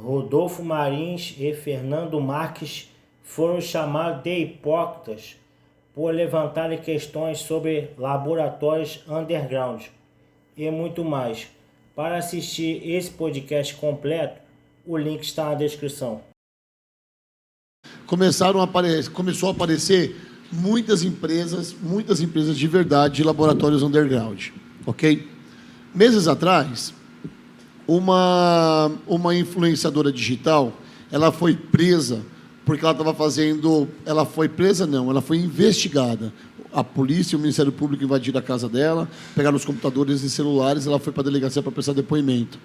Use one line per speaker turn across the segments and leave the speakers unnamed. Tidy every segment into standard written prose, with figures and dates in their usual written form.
Rodolfo Marins e Fernando Marques foram chamados de hipócritas por levantarem questões sobre laboratórios underground e muito mais. Para assistir esse podcast completo, o link está na descrição.
Começou a aparecer muitas empresas de verdade de laboratórios underground, ok? Meses atrás, uma influenciadora digital, ela foi presa porque ela estava fazendo... Ela foi presa, não, ela foi investigada. A polícia e o Ministério Público invadiram a casa dela, pegaram os computadores e celulares, ela foi para a delegacia para prestar depoimento.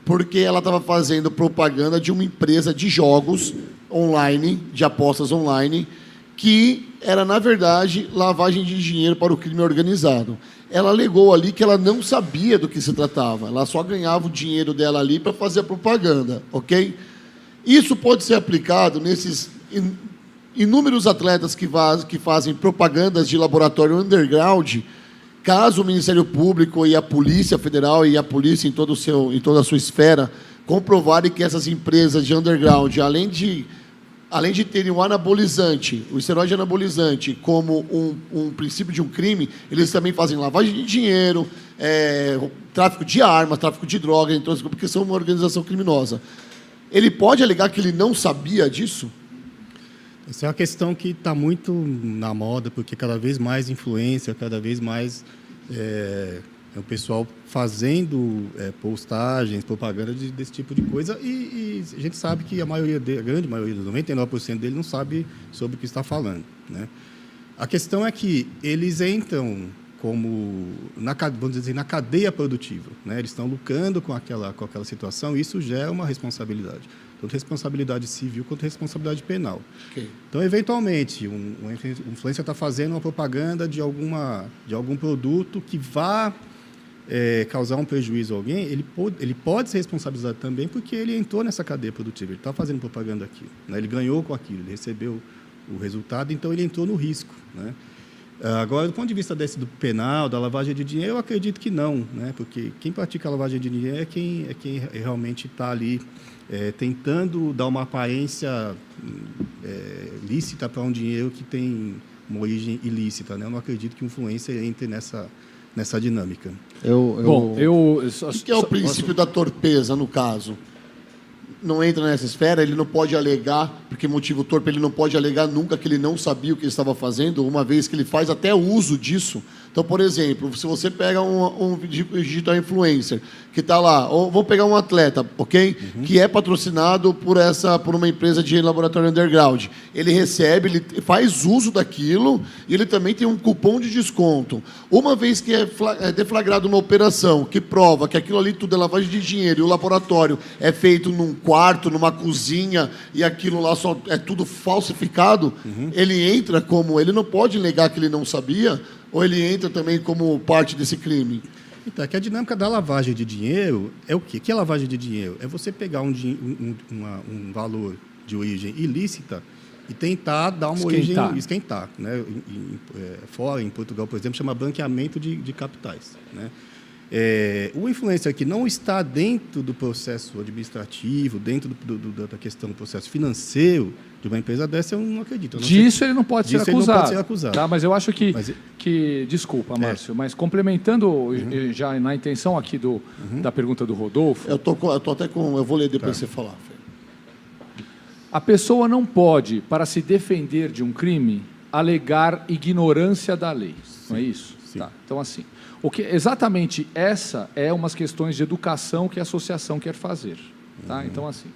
Porque ela estava fazendo propaganda de uma empresa de jogos online, de apostas online, que era, na verdade, lavagem de dinheiro para o crime organizado. Ela alegou ali que ela não sabia do que se tratava, ela só ganhava o dinheiro dela ali para fazer a propaganda, ok? Isso pode ser aplicado nesses inúmeros atletas que fazem propagandas de laboratório underground, caso o Ministério Público e a Polícia Federal e a polícia em toda a sua esfera comprovarem que essas empresas de underground, além de terem o anabolizante, o esteroide anabolizante, como um princípio de um crime, eles também fazem lavagem de dinheiro, tráfico de armas, tráfico de drogas, então, porque são uma organização criminosa. Ele pode alegar que ele não sabia disso?
Essa é uma questão que está muito na moda, porque cada vez mais influência, cada vez mais o pessoal fazendo postagens, propaganda desse tipo de coisa, e a gente sabe que a grande maioria, 99% dele, não sabe sobre o que está falando, né? A questão é que eles entram vamos dizer, na cadeia produtiva, né? Eles estão lucrando com aquela situação, e isso gera uma responsabilidade, tanto responsabilidade civil quanto responsabilidade penal. Okay. Então, eventualmente, um influencer está fazendo uma propaganda de algum produto que vá causar um prejuízo a alguém, ele pode ser responsabilizado também porque ele entrou nessa cadeia produtiva, ele está fazendo propaganda aqui, né? Ele ganhou com aquilo, ele recebeu o resultado, então ele entrou no risco, né? Agora, do ponto de vista do penal, da lavagem de dinheiro, eu acredito que não, né? Porque quem pratica a lavagem de dinheiro é quem realmente está ali tentando dar uma aparência lícita para um dinheiro que tem uma origem ilícita, né? Eu não acredito que um influencer entre nessa dinâmica.
O que é o princípio da torpeza, no caso? Não entra nessa esfera, ele não pode alegar, porque motivo torpe, ele não pode alegar nunca que ele não sabia o que ele estava fazendo, uma vez que ele faz até uso disso. Então, por exemplo, se você pega um digital influencer que está lá, ou vamos pegar um atleta, ok? Uhum. Que é patrocinado por uma empresa de laboratório underground. Ele recebe, ele faz uso daquilo e ele também tem um cupom de desconto. Uma vez que é deflagrado uma operação que prova que aquilo ali tudo é lavagem de dinheiro e o laboratório é feito num quarto, numa cozinha e aquilo lá só é tudo falsificado, uhum. Ele não pode negar que ele não sabia, ou ele entra também como parte desse crime?
Então, é que a dinâmica da lavagem de dinheiro é o quê? O que é lavagem de dinheiro? É você pegar um valor de origem ilícita e tentar dar uma esquentar, né? Fora, em Portugal, por exemplo, chama branqueamento de capitais, né? O influencer que não está dentro do processo administrativo, dentro da questão do processo financeiro de uma empresa dessa, eu não acredito.
Disso ele não pode ser acusado. Tá? Mas eu acho que desculpa, Márcio, mas complementando já na intenção aqui da pergunta do Rodolfo...
Eu vou ler depois você falar.
A pessoa não pode, para se defender de um crime, alegar ignorância da lei. Sim, não é isso?
Sim.
Tá. Então, assim... Exatamente essa é umas questões de educação que a associação quer fazer. Tá? Então, assim,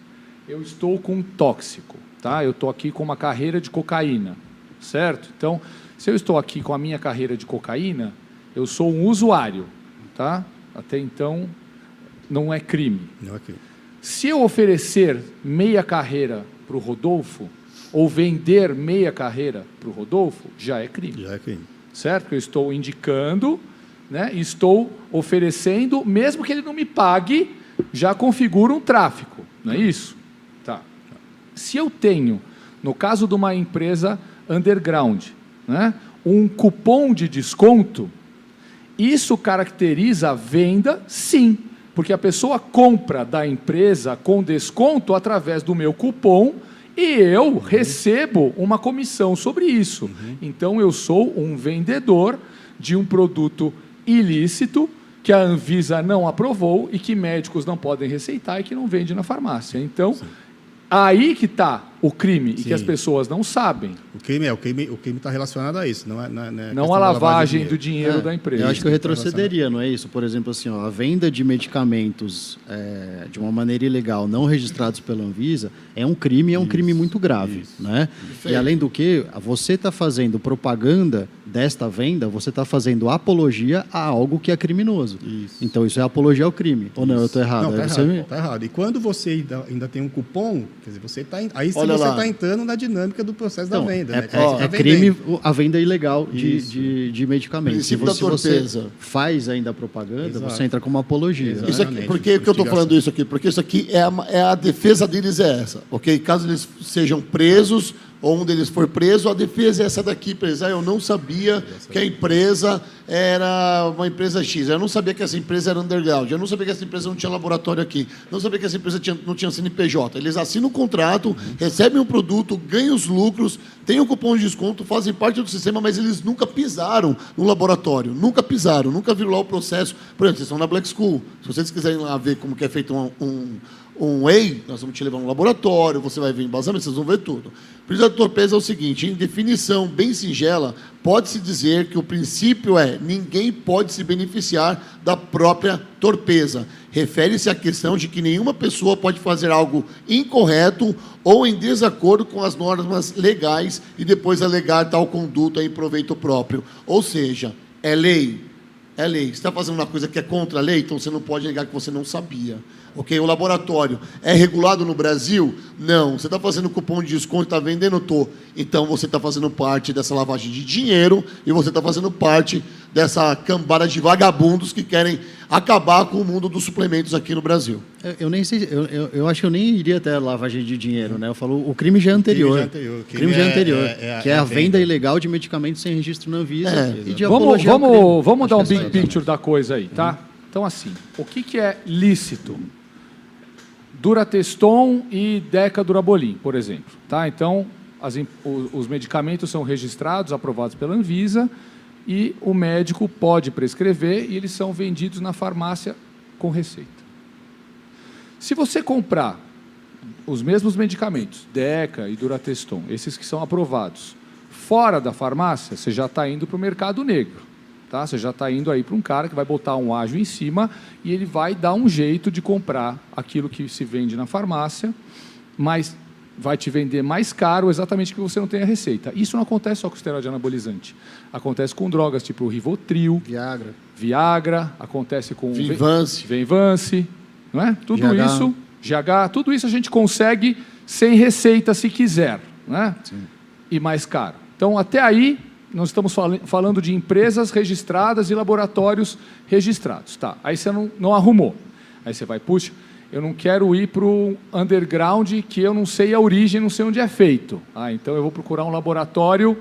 eu estou com um tóxico, tá? Eu estou aqui com uma carreira de cocaína, certo? Então, se eu estou aqui com a minha carreira de cocaína, eu sou um usuário, tá? Até então, não é crime.
Não é crime.
Se eu oferecer meia carreira para o Rodolfo, ou vender meia carreira para o Rodolfo, já é crime.
Já é crime.
Certo? Porque eu estou indicando... né? Estou oferecendo, mesmo que ele não me pague, já configura um tráfico, não é isso? Tá. Se eu tenho, no caso de uma empresa underground, né, um cupom de desconto, isso caracteriza a venda, sim, Porque a pessoa compra da empresa com desconto através do meu cupom e eu recebo uma comissão sobre isso. Então, eu sou um vendedor de um produto ilícito que a Anvisa não aprovou e que médicos não podem receitar e que não vende na farmácia. Então, aí que está o crime e que as pessoas não sabem.
O crime está relacionado a isso, não é
não a lavagem do dinheiro da empresa.
Eu acho que eu retrocederia, não é isso? Por exemplo, assim, a venda de medicamentos de uma maneira ilegal, não registrados pela Anvisa, é um crime, muito grave, né? E além do que, você está fazendo propaganda desta venda, você está fazendo apologia a algo que é criminoso. Então, isso é apologia ao crime. Ou não, eu estou errado?
Não, está errado. E quando você ainda tem um cupom, quer dizer, você está você está entrando na dinâmica do processo da venda. Né?
É crime a venda ilegal de medicamentos.
Se você
faz ainda a propaganda, você entra como apologia.
Isso aqui, por que eu estou falando isso aqui? Porque isso aqui é a defesa deles é essa, ok? Caso eles sejam presos ou um deles for preso, a defesa é essa daqui, empresário. Eu não sabia que a empresa era uma empresa X. Eu não sabia que essa empresa era underground. Eu não sabia que essa empresa não tinha laboratório aqui. Não sabia que essa empresa não tinha CNPJ. Eles assinam o contrato, recebem o produto, ganham os lucros, têm um cupom de desconto, fazem parte do sistema, mas eles nunca pisaram no laboratório. Nunca pisaram, nunca viram lá o processo. Por exemplo, vocês estão na Black School. Se vocês quiserem lá ver como que é feito um whey, nós vamos te levar no laboratório, você vai ver embasamento, vocês vão ver tudo. O princípio da torpeza é o seguinte, em definição bem singela, pode-se dizer que o princípio é ninguém pode se beneficiar da própria torpeza. Refere-se à questão de que nenhuma pessoa pode fazer algo incorreto ou em desacordo com as normas legais e depois alegar tal conduta em proveito próprio. Ou seja, é lei. É lei. Você está fazendo uma coisa que é contra a lei, então você não pode negar que você não sabia. Ok? O laboratório é regulado no Brasil? Não. Você está fazendo cupom de desconto, está vendendo? Estou. Então você está fazendo parte dessa lavagem de dinheiro e você está fazendo parte dessa cambada de vagabundos que querem acabar com o mundo dos suplementos aqui no Brasil.
Eu nem sei, eu acho que eu nem iria até a lavagem de dinheiro, né? Eu falo, o crime já é anterior. O crime já é anterior, que é a venda ilegal de medicamentos sem registro na Anvisa. E de apologia ao crime.
Vamos dar um big picture da coisa aí, tá? Então, assim, o que é lícito? Durateston e Decadurabolin, por exemplo. Tá? Então, os medicamentos são registrados, aprovados pela Anvisa, e o médico pode prescrever e eles são vendidos na farmácia com receita. Se você comprar os mesmos medicamentos, Deca e Durateston, esses que são aprovados, fora da farmácia, você já está indo para o mercado negro. Tá? Você já está indo aí para um cara que vai botar um ágio em cima e ele vai dar um jeito de comprar aquilo que se vende na farmácia, mas vai te vender mais caro exatamente porque você não tem a receita. Isso não acontece só com esteroide anabolizante. Acontece com drogas tipo Rivotril, Viagra, acontece com Venvance, não é? Tudo GH. Isso, GH, tudo isso a gente consegue sem receita se quiser, né? Sim. E mais caro. Então, até aí, nós estamos falando de empresas registradas e laboratórios registrados. Tá. Aí você não arrumou. Aí você vai, puxa, eu não quero ir para o underground que eu não sei a origem, não sei onde é feito. Então eu vou procurar um laboratório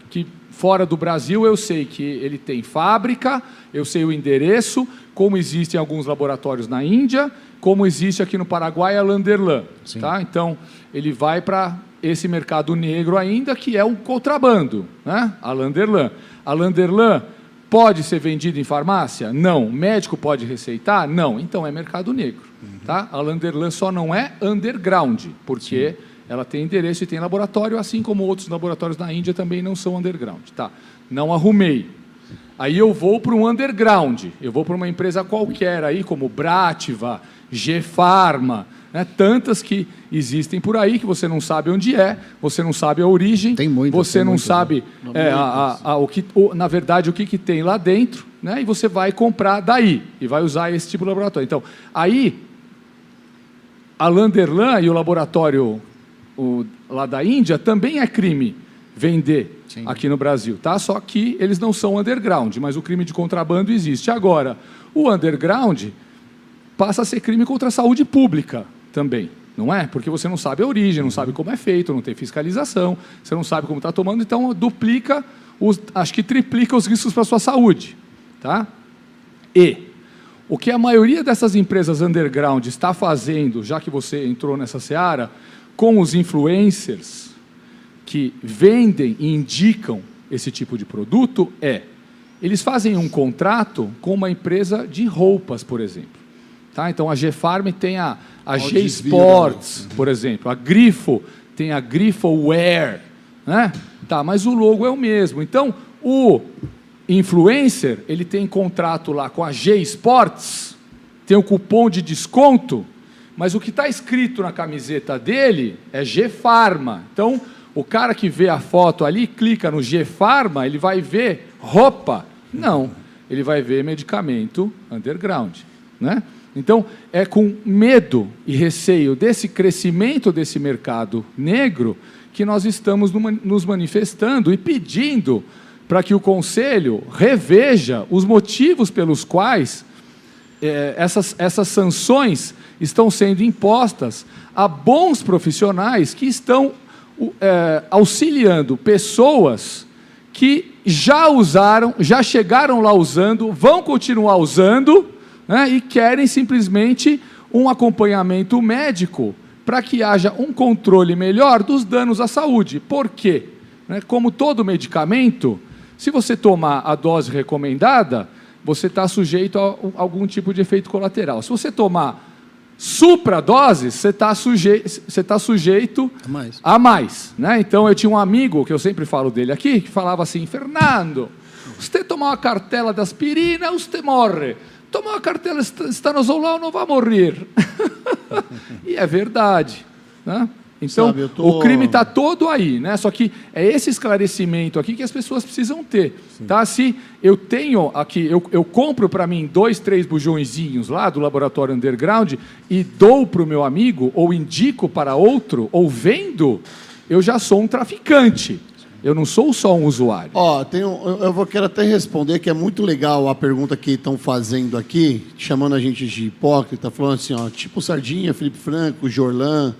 que fora do Brasil eu sei que ele tem fábrica, eu sei o endereço, como existem alguns laboratórios na Índia, como existe aqui no Paraguai a Landerlan. Tá? Então ele vai para esse mercado negro ainda, que é um contrabando, né? A Landerlan. A Landerlan pode ser vendida em farmácia? Não. Médico pode receitar? Não. Então é mercado negro. Tá? A Landerlan só não é underground, porque ela tem endereço e tem laboratório, assim como outros laboratórios na Índia também não são underground. Tá? Não arrumei. Aí eu vou para um underground, eu vou para uma empresa qualquer aí, como Brativa, G-Farma, né? Tantas que existem por aí que você não sabe onde é, você não sabe a origem, você não sabe na verdade o que tem lá dentro, né? E você vai comprar daí e vai usar esse tipo de laboratório. Então, aí a Landerlan e o laboratório lá da Índia também é crime vender aqui no Brasil, tá? Só que eles não são underground, mas o crime de contrabando existe. Agora, o underground passa a ser crime contra a saúde pública também, não é? Porque você não sabe a origem, não sabe como é feito, não tem fiscalização, você não sabe como está tomando, então duplica, acho que triplica os riscos para a sua saúde, tá? E O que a maioria dessas empresas underground está fazendo, já que você entrou nessa seara, com os influencers que vendem e indicam esse tipo de produto, eles fazem um contrato com uma empresa de roupas, por exemplo. Tá? Então, a G-Farm tem a G Sports, por exemplo. A Grifo tem a Grifo Wear. Né? Tá, mas o logo é o mesmo. Então, o influencer, ele tem contrato lá com a G Sports, tem o cupom de desconto, mas o que está escrito na camiseta dele é G-Pharma. Então, o cara que vê a foto ali, clica no G-Pharma, ele vai ver roupa. Não, ele vai ver medicamento underground. Né? Então, é com medo e receio desse crescimento desse mercado negro que nós estamos nos manifestando e pedindo para que o Conselho reveja os motivos pelos quais essas sanções estão sendo impostas a bons profissionais que estão auxiliando pessoas que já usaram, já chegaram lá usando, vão continuar usando, né, e querem simplesmente um acompanhamento médico para que haja um controle melhor dos danos à saúde. Por quê? Como todo medicamento, se você tomar a dose recomendada, você está sujeito a algum tipo de efeito colateral. Se você tomar supradoses, você está sujeito a mais. Né? Então, eu tinha um amigo, que eu sempre falo dele aqui, que falava assim: Fernando, você tomar uma cartela de aspirina, você morre. Tomar uma cartela de estanozolol, não vai morrer. E é verdade. Né? Então,
Sabe,
o crime está todo aí, né? Só que é esse esclarecimento aqui que as pessoas precisam ter. Tá? Se eu tenho aqui, eu compro para mim 2, 3 bujõezinhos lá do laboratório underground e dou para o meu amigo, ou indico para outro, ou vendo, eu já sou um traficante. Eu não sou só um usuário.
Ó, quero até responder, que é muito legal a pergunta que estão fazendo aqui, chamando a gente de hipócrita, falando assim, ó, tipo Sardinha, Felipe Franco, Jorlan,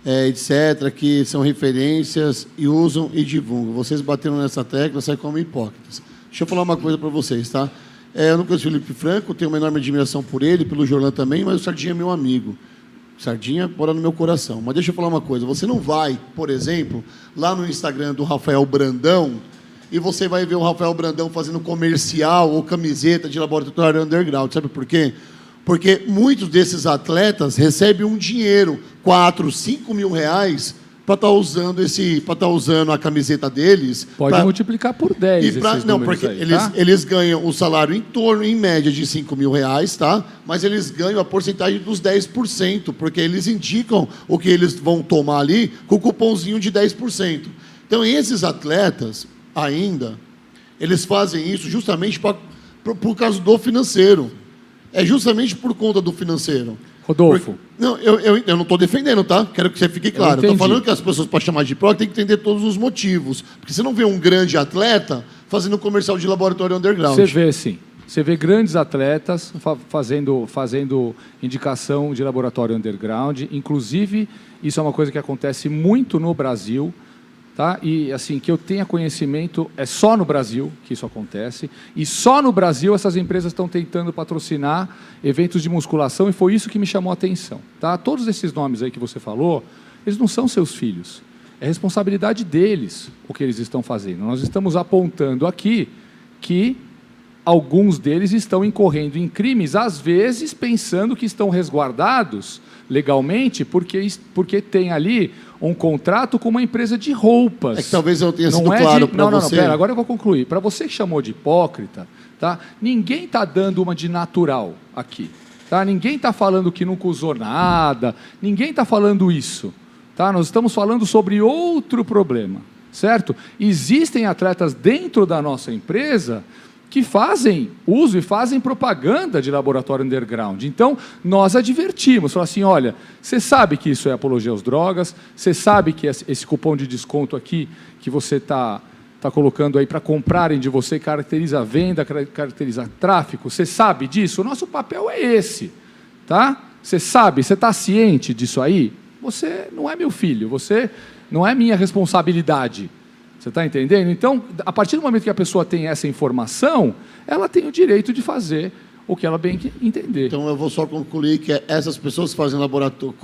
etc., que são referências e usam e divulgam. Vocês bateram nessa tecla, saem como hipócritas. Deixa eu falar uma coisa para vocês, tá? Eu não conheço o Felipe Franco, tenho uma enorme admiração por ele, pelo Jorlan também, mas o Sardinha é meu amigo. Sardinha mora no meu coração. Mas deixa eu falar uma coisa. Você não vai, por exemplo, lá no Instagram do Rafael Brandão e você vai ver o Rafael Brandão fazendo comercial ou camiseta de laboratório underground. Sabe por quê? Porque muitos desses atletas recebem um dinheiro, 4, 5 mil reais, para estar usando a camiseta deles.
Pode multiplicar por 10
não, porque
aí,
eles ganham o salário em torno, em média, de 5 mil reais, tá? Mas eles ganham a porcentagem dos 10%, porque eles indicam o que eles vão tomar ali com o cupomzinho de 10%. Então, esses atletas, ainda, eles fazem isso justamente por causa do financeiro. É justamente por conta do financeiro.
Rodolfo.
Não, eu não estou defendendo, tá? Quero que você fique claro. Estou falando que as pessoas, para chamar de pró, tem que entender todos os motivos. Porque você não vê um grande atleta fazendo comercial de laboratório underground.
Você vê, sim. Você vê grandes atletas fazendo indicação de laboratório underground. Inclusive, isso é uma coisa que acontece muito no Brasil. Tá? E assim, que eu tenha conhecimento, é só no Brasil que isso acontece, e só no Brasil essas empresas estão tentando patrocinar eventos de musculação, e foi isso que me chamou a atenção. Tá? Todos esses nomes aí que você falou, eles não são seus filhos, é responsabilidade deles o que eles estão fazendo. Nós estamos apontando aqui que alguns deles estão incorrendo em crimes, às vezes pensando que estão resguardados legalmente, porque tem ali um contrato com uma empresa de roupas.
É que talvez eu tenha sido claro para você.
Pera, agora eu vou concluir. Para você que chamou de hipócrita, tá? Ninguém está dando uma de natural aqui. Tá? Ninguém está falando que nunca usou nada, ninguém está falando isso. Tá? Nós estamos falando sobre outro problema, certo? Existem atletas dentro da nossa empresa que fazem uso e fazem propaganda de laboratório underground. Então, nós advertimos, falamos assim, olha, você sabe que isso é apologia às drogas, você sabe que esse cupom de desconto aqui que você está colocando aí para comprarem de você caracteriza a venda, caracteriza tráfico, você sabe disso? O nosso papel é esse, tá? Você sabe, você está ciente disso aí? Você não é meu filho, você não é minha responsabilidade. Você está entendendo? Então, a partir do momento que a pessoa tem essa informação, ela tem o direito de fazer o que ela bem entender.
Então, eu vou só concluir que essas pessoas que fazem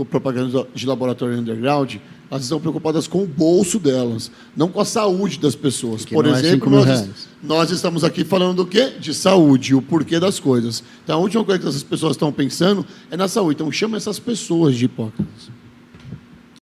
propaganda de laboratório underground, elas estão preocupadas com o bolso delas, não com a saúde das pessoas.
Que
Por
não é
exemplo,
5 mil
nós estamos aqui falando do quê? De saúde, o porquê das coisas. Então, a última coisa que essas pessoas estão pensando é na saúde. Então, chama essas pessoas de hipócritas.